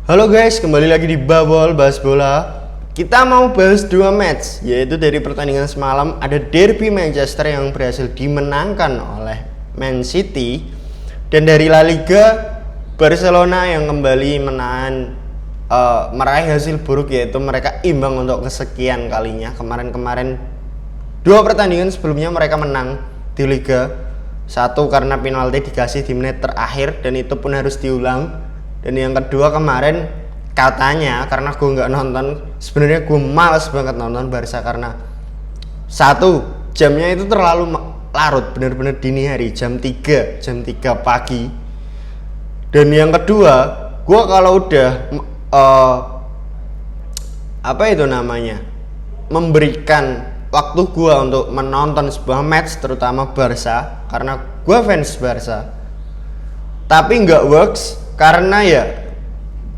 Halo guys, kembali lagi di Babol Bahas Bola. Kita mau bahas dua match, yaitu dari pertandingan semalam ada Derby Manchester yang berhasil dimenangkan oleh Man City, dan dari La Liga Barcelona yang kembali meraih hasil buruk, yaitu mereka imbang untuk kesekian kalinya. Kemarin dua pertandingan sebelumnya mereka menang di Liga. Satu karena penalti dikasih di menit terakhir dan itu pun harus diulang. Dan yang kedua kemarin katanya, karena gue nggak nonton, sebenarnya gue malas banget nonton Barca karena satu, jamnya itu terlalu larut, bener-bener dini hari, jam 3 pagi. Dan yang kedua, gue kalau udah memberikan waktu gue untuk menonton sebuah match, terutama Barca, karena gue fans Barca, tapi nggak works karena ya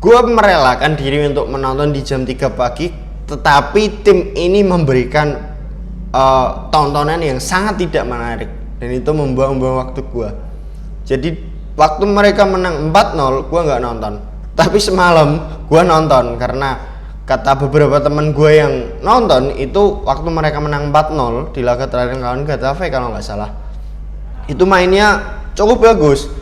gue merelakan diri untuk menonton di jam 3 pagi, tetapi tim ini memberikan tontonan yang sangat tidak menarik dan itu membuang-buang waktu gue. Jadi waktu mereka menang 4-0 gue nggak nonton, tapi semalam gue nonton karena kata beberapa teman gue yang nonton itu waktu mereka menang 4-0 di laga terakhir lawan Getafe kalau nggak salah, itu mainnya cukup bagus.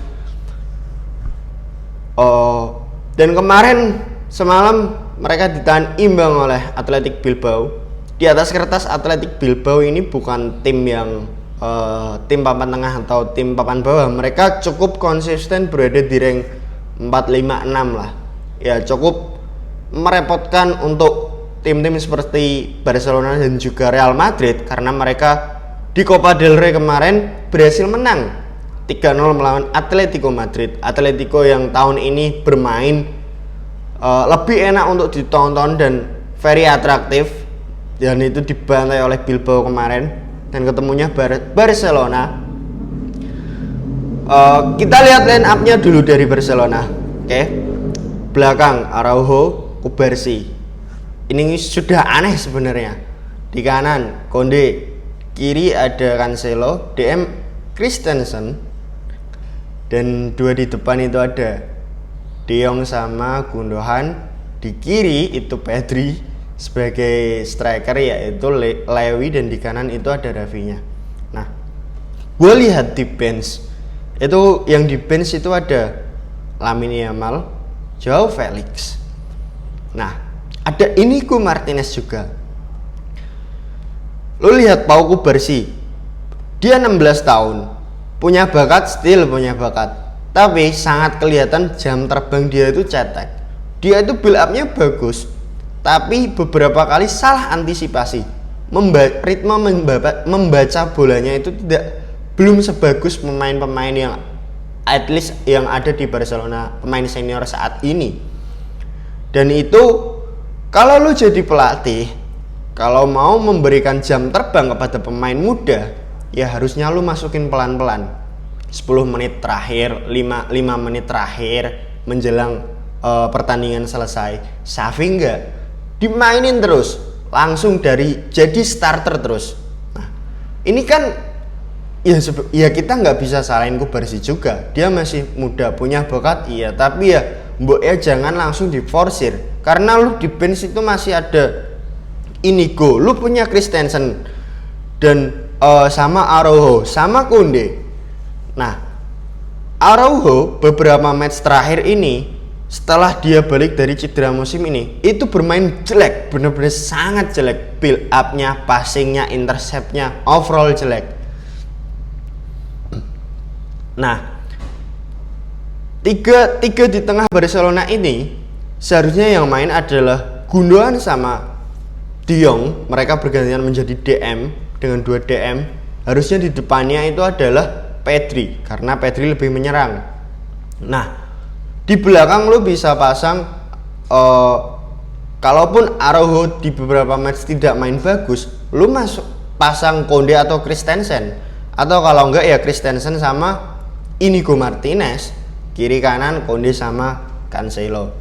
Dan kemarin semalam mereka ditahan imbang oleh Athletic Bilbao. Di atas kertas Athletic Bilbao ini bukan tim yang tim papan tengah atau tim papan bawah. Mereka cukup konsisten berada di rank 4, 5, 6 lah. Ya cukup merepotkan untuk tim-tim seperti Barcelona dan juga Real Madrid, karena mereka di Copa del Rey kemarin berhasil menang 3-0 melawan Atletico Madrid. Atletico yang tahun ini bermain lebih enak untuk ditonton dan very atraktif, dan itu dibantai oleh Bilbao kemarin, dan ketemunya Barcelona. Kita lihat line up-nya dulu dari Barcelona. Oke. Belakang Araujo, Cubarsí. Ini sudah aneh sebenarnya. Di kanan Konde, kiri ada Cancelo, DM Christensen. Dan dua di depan itu ada De Jong sama Gundogan. Di kiri itu Pedri sebagai striker, yaitu Lewy, dan di kanan itu ada Rafinha. Nah, gue lihat di bench itu, yang di bench itu ada Lamine Yamal, Joao Felix. Nah, ada Inigo Martinez juga. Lo lihat Pau Cubarsí, dia 16 tahun, punya bakat, tapi sangat kelihatan jam terbang dia itu cetek. Dia itu build up-nya bagus, tapi beberapa kali salah antisipasi. Ritme membaca bolanya itu belum sebagus pemain-pemain yang at least yang ada di Barcelona, pemain senior saat ini. Dan itu kalau lu jadi pelatih, kalau mau memberikan jam terbang kepada pemain muda, ya harusnya lu masukin pelan-pelan, 10 menit terakhir, 5 menit terakhir menjelang pertandingan selesai. Xavi enggak, dimainin terus, langsung jadi starter terus. Nah, ini kan ya kita nggak bisa salahin Cubarsí juga, dia masih muda, punya bakat iya, tapi ya mbok ya jangan langsung diforsir, karena lu di bench itu masih ada Inigo, lu punya Christensen dan sama Araujo, sama Konde. Nah, Araujo beberapa match terakhir ini, setelah dia balik dari cedera musim ini, itu bermain jelek, bener-bener sangat jelek. Build up-nya, passing-nya, intercept-nya, overall jelek. Nah, tiga di tengah Barcelona ini seharusnya yang main adalah Gundogan sama De Jong. Mereka bergantian menjadi DM dengan 2 DM. Harusnya di depannya itu adalah Pedri, karena Pedri lebih menyerang. Nah, di belakang lu bisa pasang kalaupun Araujo di beberapa match tidak main bagus, lu pasang Konde atau Christensen, atau kalau enggak ya Christensen sama Inigo Martinez. Kiri kanan Konde sama Cancelo.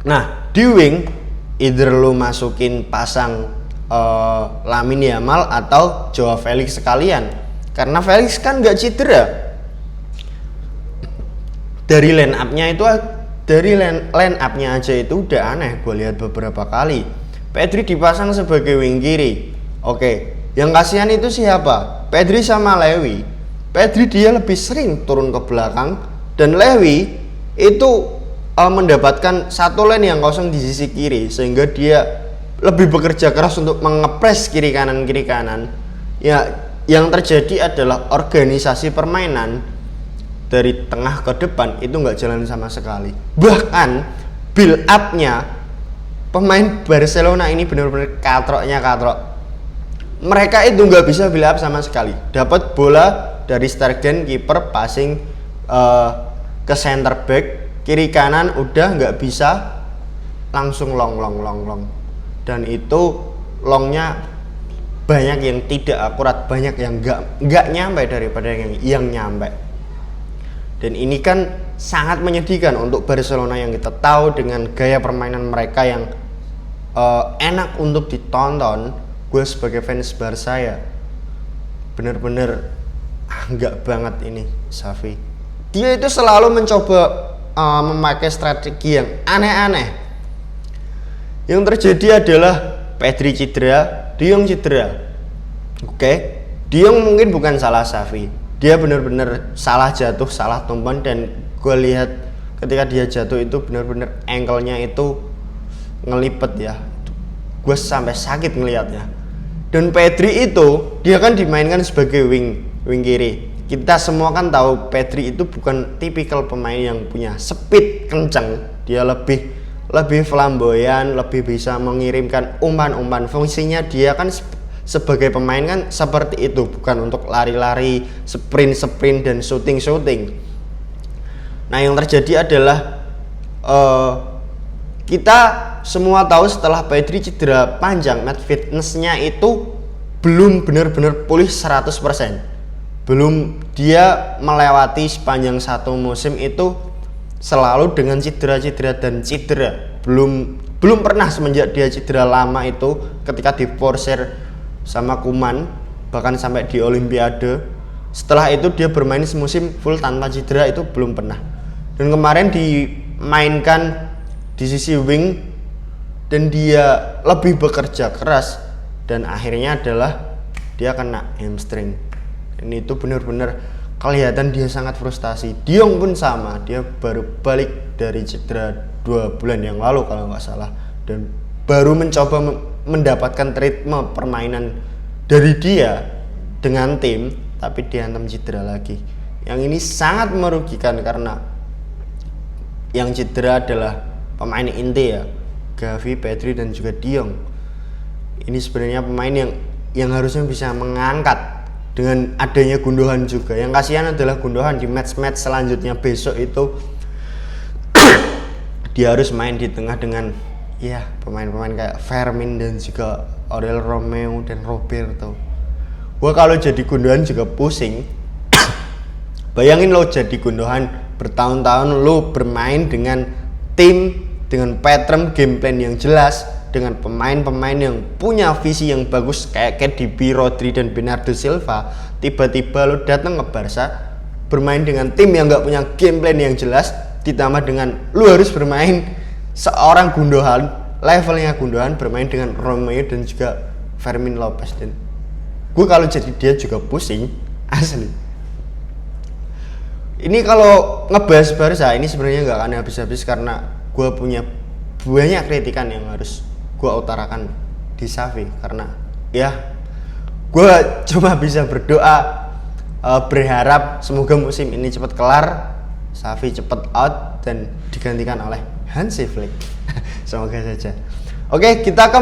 Nah, di wing either lu masukin pasang Lamine Yamal atau Joao Felix sekalian, karena Felix kan nggak cedera. Dari line up-nya itu dari line up-nya aja itu udah aneh. Gue lihat beberapa kali Pedri dipasang sebagai wing kiri. Oke, yang kasihan itu siapa? Pedri sama Lewi. Pedri dia lebih sering turun ke belakang, dan Lewi itu mendapatkan satu lane yang kosong di sisi kiri, sehingga dia lebih bekerja keras untuk mengepres kiri kanan. Ya, yang terjadi adalah organisasi permainan dari tengah ke depan itu nggak jalan sama sekali. Bahkan build up-nya pemain Barcelona ini benar-benar katrok. Mereka itu nggak bisa build up sama sekali. Dapat bola dari Stegen, kiper passing ke center back, kiri kanan udah nggak bisa, langsung long. Dan itu longnya banyak yang tidak akurat, banyak yang nggak nyampe daripada yang nyampe. Dan ini kan sangat menyedihkan untuk Barcelona yang kita tahu dengan gaya permainan mereka yang enak untuk ditonton. Gue sebagai fans Barca ya bener-bener nggak banget ini Xavi. Dia itu selalu mencoba memakai strategi yang aneh-aneh. Yang terjadi adalah Pedri cedera, De Jong cedera. Oke, De Jong mungkin bukan salah Xavi. Dia benar-benar salah jatuh, salah tumpuan, dan gue lihat ketika dia jatuh itu benar-benar ankle-nya itu ngelipet ya. Gue sampai sakit ngelihatnya. Dan Pedri itu dia kan dimainkan sebagai wing kiri. Kita semua kan tahu Pedri itu bukan tipikal pemain yang punya speed kencang. Dia lebih flamboyan, lebih bisa mengirimkan umpan-umpan. Fungsinya dia kan sebagai pemain kan seperti itu, bukan untuk lari-lari, sprint dan shooting. Nah, yang terjadi adalah kita semua tahu setelah Pedri cedera panjang, match fitness-nya itu belum benar-benar pulih 100%. Belum, dia melewati sepanjang satu musim itu selalu dengan cedera. Belum pernah semenjak dia cedera lama itu, ketika diporsir sama Koeman, bahkan sampai di Olimpiade. Setelah itu dia bermain semusim full tanpa cedera, itu belum pernah. Dan kemarin dimainkan di sisi wing dan dia lebih bekerja keras, dan akhirnya adalah dia kena hamstring. Ini itu benar-benar kelihatan dia sangat frustasi. De Jong pun sama, dia baru balik dari cedera 2 bulan yang lalu kalau nggak salah, dan baru mencoba mendapatkan ritme permainan dari dia dengan tim, tapi dihantam cedera lagi. Yang ini sangat merugikan karena yang cedera adalah pemain inti ya, Gavi, Pedri dan juga De Jong. Ini sebenarnya pemain yang harusnya bisa mengangkat dengan adanya Gundogan juga. Yang kasihan adalah Gundogan di match-match selanjutnya besok itu dia harus main di tengah dengan ya pemain-pemain kayak Fermin dan juga Aurel Romeo dan Roberto. Gua kalau jadi Gundogan juga pusing. Bayangin lo jadi Gundogan bertahun-tahun, lo bermain dengan tim dengan pattern game plan yang jelas, dengan pemain-pemain yang punya visi yang bagus kayak KDB, Rodri dan Bernardo Silva. Tiba-tiba lo datang ke Barca bermain dengan tim yang nggak punya game plan yang jelas, ditambah dengan lo harus bermain seorang Gundogan, levelnya Gundogan, bermain dengan Romeo dan juga Fermin Lopez. Dan gue kalau jadi dia juga pusing asli. Ini kalau ngebahas Barca ini sebenarnya nggak akan habis-habis karena gue punya banyak kritikan yang harus gue utarakan di Xavi. Karena ya gue cuma bisa berdoa, berharap semoga musim ini cepat kelar, Xavi cepat out dan digantikan oleh Hansi Flick. Semoga saja. Oke, kita ke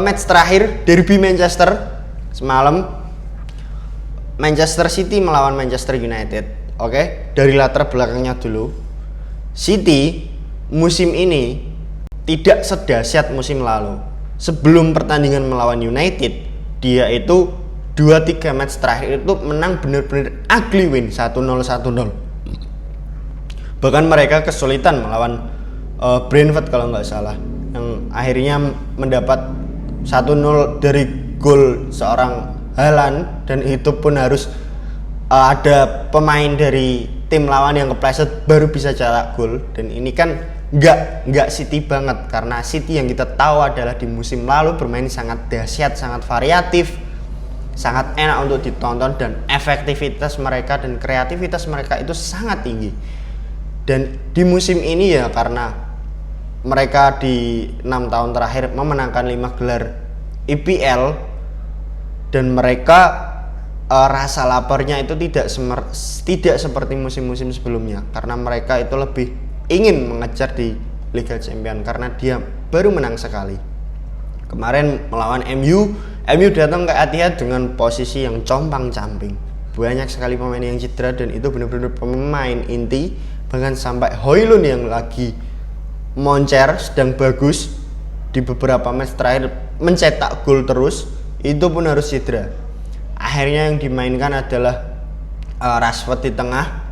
match terakhir, derby Manchester semalam. Manchester City melawan Manchester United. Oke, dari latar belakangnya dulu. City musim ini tidak sedahsyat musim lalu. Sebelum pertandingan melawan United, dia itu 2-3 match terakhir itu menang benar-benar ugly win, 1-0. Bahkan mereka kesulitan melawan Brentford kalau nggak salah, yang akhirnya mendapat 1-0 dari gol seorang Haaland, dan itu pun harus ada pemain dari tim lawan yang kepleset baru bisa cetak gol. Dan ini kan nggak City banget, karena City yang kita tahu adalah di musim lalu bermain sangat dahsyat, sangat variatif, sangat enak untuk ditonton, dan efektivitas mereka dan kreativitas mereka itu sangat tinggi. Dan di musim ini ya, karena mereka di 6 tahun terakhir memenangkan 5 gelar IPL, dan mereka rasa laparnya itu tidak seperti musim-musim sebelumnya, karena mereka itu lebih ingin mengejar di Liga Champions karena dia baru menang sekali. Kemarin melawan MU datang ke Etihad dengan posisi yang compang-camping. Banyak sekali pemain yang cedera dan itu benar-benar pemain inti, bahkan sampai Højlund yang lagi moncer sedang bagus di beberapa match terakhir mencetak gol terus, itu pun harus cedera. Akhirnya yang dimainkan adalah Rashford di tengah,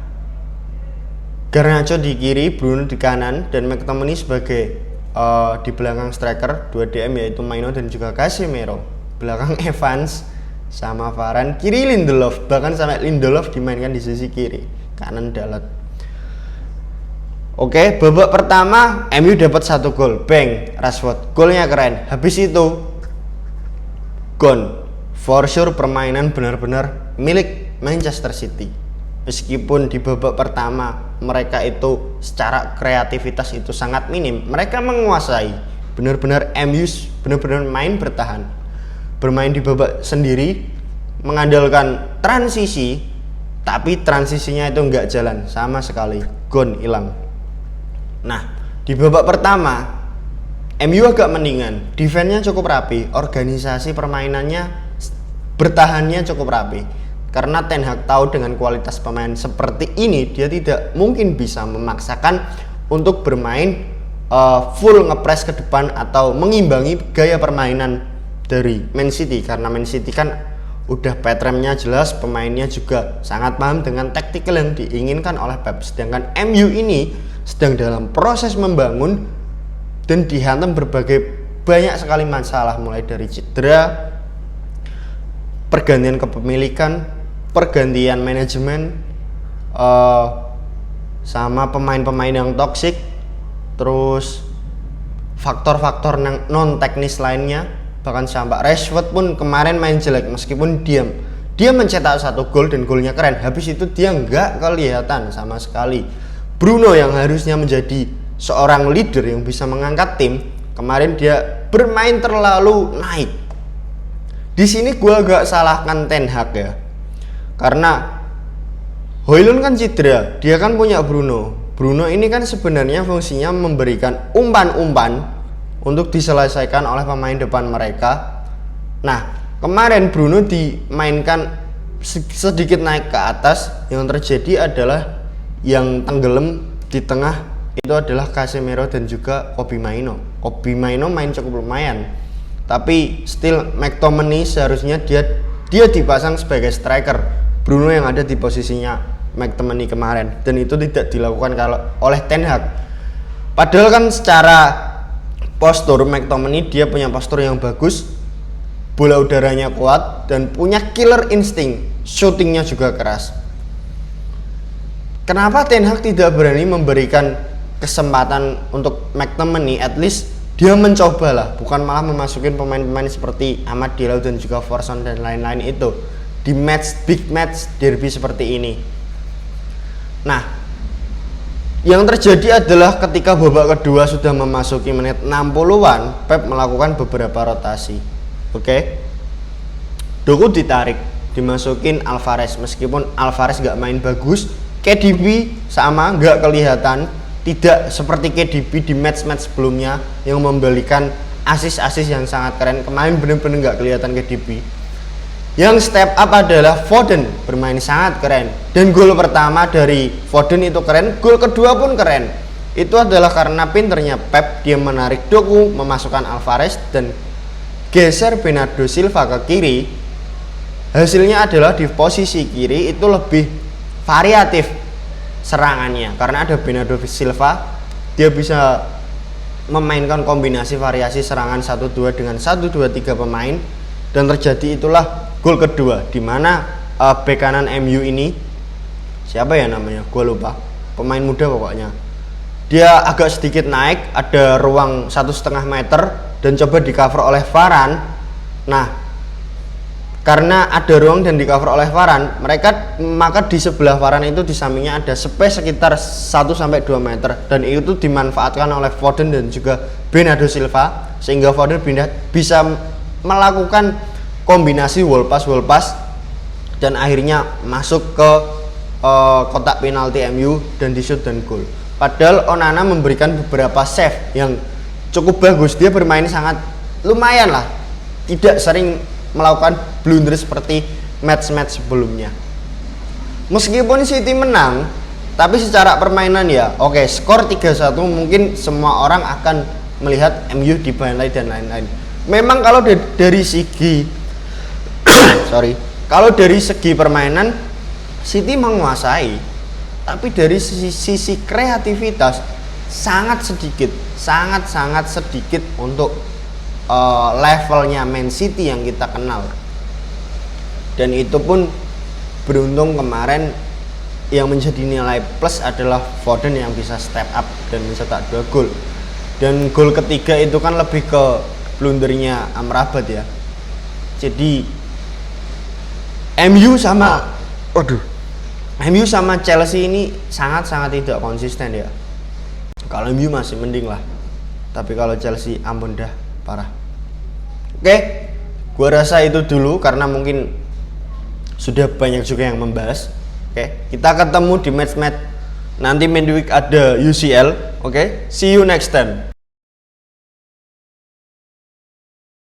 Garnacho di kiri, Bruno di kanan, dan McTominay sebagai di belakang striker 2 DM yaitu Maino dan juga Casemiro. Belakang Evans sama Varane, kiri Lindelof, bahkan sampai Lindelof dimainkan di sisi kiri, kanan Dalot. Oke, babak pertama MU dapat 1 gol, bang, Rashford, golnya keren. Habis itu gone. For sure permainan benar-benar milik Manchester City. Meskipun di babak pertama mereka itu secara kreativitas itu sangat minim, mereka menguasai. Benar-benar MU benar-benar main bertahan, bermain di babak sendiri, mengandalkan transisi, tapi transisinya itu nggak jalan sama sekali, gone, hilang. Nah, di babak pertama MU agak mendingan, defense-nya cukup rapi, organisasi permainannya, bertahannya cukup rapi. Karena Ten Hag tahu dengan kualitas pemain seperti ini, dia tidak mungkin bisa memaksakan untuk bermain full ngepres ke depan atau mengimbangi gaya permainan dari Man City, karena Man City kan udah patternnya jelas, pemainnya juga sangat paham dengan taktikal yang diinginkan oleh Pep. Sedangkan MU ini sedang dalam proses membangun dan dihantam banyak sekali masalah, mulai dari cedera, pergantian kepemilikan, pergantian manajemen, sama pemain-pemain yang toksik, terus faktor-faktor non teknis lainnya. Bahkan sampai Rashford pun kemarin main jelek, meskipun dia mencetak 1 gol dan golnya keren, habis itu dia nggak kelihatan sama sekali. Bruno yang harusnya menjadi seorang leader yang bisa mengangkat tim, kemarin dia bermain terlalu naik. Di sini gue agak salahkan Ten Hag ya, karena Højlund kan cedera, dia kan punya Bruno. Bruno ini kan sebenarnya fungsinya memberikan umpan-umpan untuk diselesaikan oleh pemain depan mereka. Nah, kemarin Bruno dimainkan sedikit naik ke atas, yang terjadi adalah yang tenggelam di tengah itu adalah Casemiro dan juga Kobbie Mainoo. Kobbie Mainoo main cukup lumayan, tapi still McTominay seharusnya dia dipasang sebagai striker, Bruno yang ada di posisinya McTominay kemarin, dan itu tidak dilakukan oleh Ten Hag. Padahal kan secara postur McTominay dia punya postur yang bagus, bola udaranya kuat, dan punya killer insting, shootingnya juga keras. Kenapa Ten Hag tidak berani memberikan kesempatan untuk McTominay? At least dia mencoba lah, bukan malah memasukin pemain-pemain seperti Amad Diallo dan juga Forson dan lain-lain itu di big match derby seperti ini. Nah, yang terjadi adalah ketika babak kedua sudah memasuki menit 60-an, Pep melakukan beberapa rotasi. Oke. Doku ditarik, dimasukin Alvarez, meskipun Alvarez gak main bagus. KDB sama gak kelihatan, tidak seperti KDB di match-match sebelumnya yang memberikan asis-asis yang sangat keren. Kemarin bener-bener gak kelihatan KDB. Yang step up adalah Foden, bermain sangat keren, dan gol pertama dari Foden itu keren, gol kedua pun keren. Itu adalah karena pinternya Pep, dia menarik Doku, memasukkan Alvarez dan geser Bernardo Silva ke kiri. Hasilnya adalah di posisi kiri itu lebih variatif serangannya, karena ada Bernardo Silva, dia bisa memainkan kombinasi variasi serangan 1-2 dengan 1-2-3 pemain, dan terjadi itulah gol kedua, di mana bek kanan MU ini siapa ya namanya, gue lupa, pemain muda pokoknya. Dia agak sedikit naik, ada ruang 1,5 meter dan coba di cover oleh Varane. Nah, karena ada ruang dan di cover oleh Varane, maka di sebelah Varane itu di sampingnya ada space sekitar 1-2 meter dan itu dimanfaatkan oleh Foden dan juga Bernardo Silva sehingga Foden bisa melakukan kombinasi wall pass dan akhirnya masuk ke kotak penalti MU dan di shoot dan gol. Padahal Onana memberikan beberapa save yang cukup bagus. Dia bermain sangat lumayan lah, tidak sering melakukan blunder seperti match-match sebelumnya. Meskipun City menang, tapi secara permainan ya oke, skor 3-1 mungkin semua orang akan melihat MU dibantai dan lain-lain. Memang kalau dari segi kalau dari segi permainan City menguasai, tapi dari sisi kreativitas sangat sedikit untuk levelnya Man City yang kita kenal. Dan itu pun beruntung kemarin yang menjadi nilai plus adalah Foden yang bisa step up dan mencetak 2 gol. Dan gol ketiga itu kan lebih ke blundernya Amrabat ya. Jadi MU sama Chelsea ini sangat tidak konsisten ya. Kalau MU masih mending lah, tapi kalau Chelsea ampun dah, parah. Oke, gua rasa itu dulu karena mungkin sudah banyak juga yang membahas. Oke, kita ketemu di match nanti midweek ada UCL. Oke, see you next time.